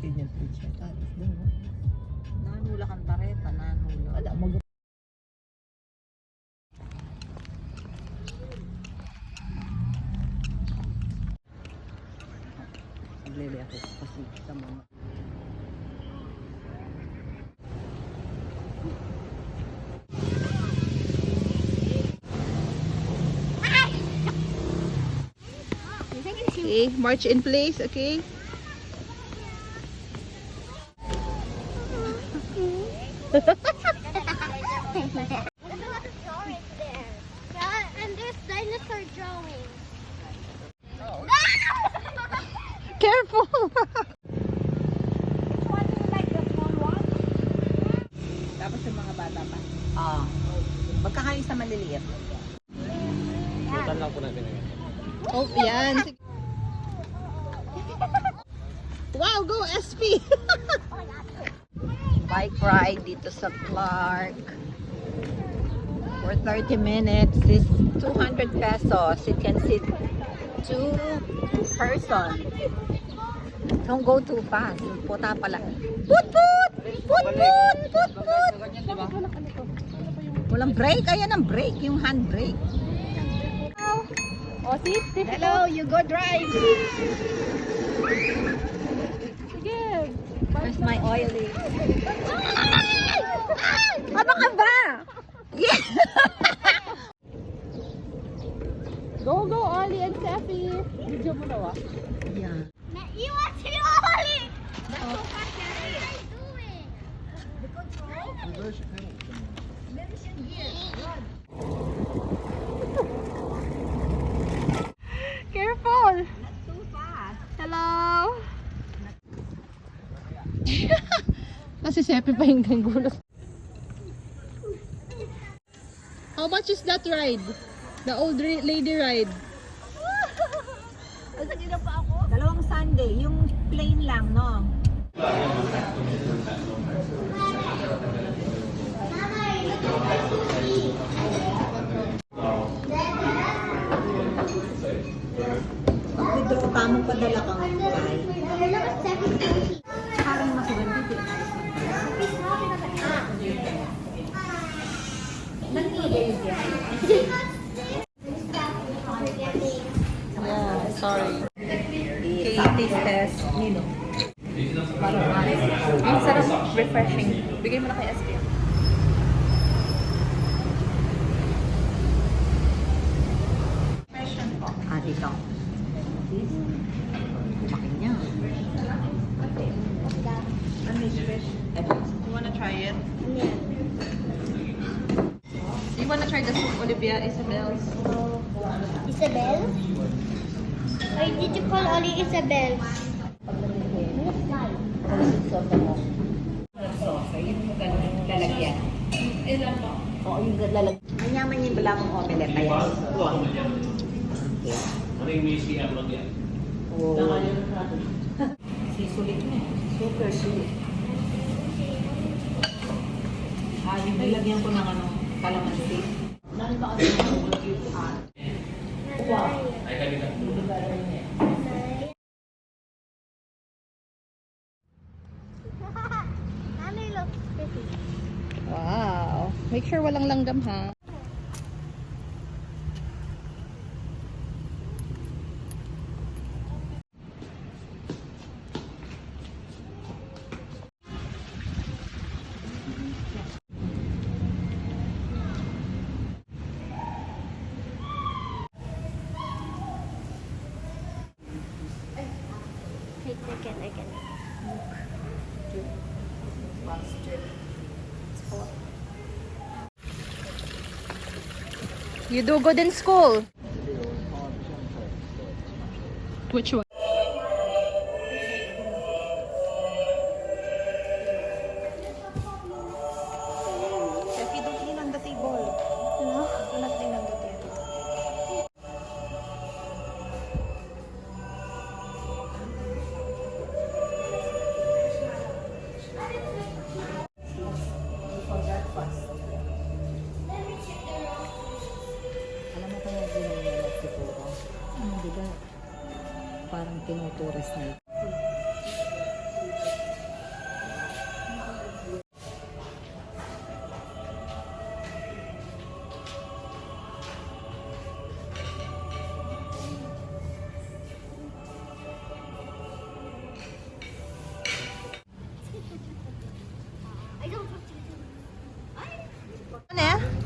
Ganyan po siya. Tapos doon. Nanula kang tareta, nanula. Wala, naglele ako kasi sa mga Okay, march in place, okay? Drawings there. Yeah, and there's dinosaur drawings. Careful! Which one do you like, the small one? Tapos yung mga bata pa. Magkakayo sa maliliit. Sutan lang po natin ngayon. Oh, yan. Wow, go SP! Bike ride dito sa Clark. For 30 minutes is 200 pesos. You can sit 2 person. Don't go too fast. Puta pala. Put put! Put put! Put put! Walang brake. Ayan ang brake. Yung hand brake. Oh, sit. Hello, you go drive. Sige. Where's my oily? Ano ka ba? Yeah. Go, go, Ollie and Steffi. Video mo na, Yeah. You want to Ollie? That's so fast, What are you doing? The control? Reversion gear. Run. Careful. Not too fast. Hello. Kasi sepe pa yung gulos. How much is that ride? The old lady ride? Asa gina pa ako? Dalawang Sunday. Yung plain lang, no? Pag-withdraw ka mo, padala kang buhay. Parang masuganda din. Yeah, sorry. Taste test. Nino. Ang sarap, refreshing. Bigay mo na kay SK. Dito. Lumaki niya. You wanna try it? You wanna try the soup, Olivia, Isabel's? Isabel? Why did you call Ollie Isabel? Soto mo. Soso. Yun yung lalagyan. Ilan po? Oo, yung lalagyan. Manyaman yung balakong omelette. Ayan. Ano yung may CM lang yan? Oh. Sisulit mo. Super sulit. Yung nilagyan ko ng kalamansi. Nani ba kasi wow. Ay, kanina. Mommy looks pretty. Wow. Make sure walang langgam, ha? I can. You do good in school. Which one? Steffi, don't lean on the table. No? Do not lean on the table. Alam mo kaya ginagawa siguro? Di ba? Parang tinuturis na. Ano eh?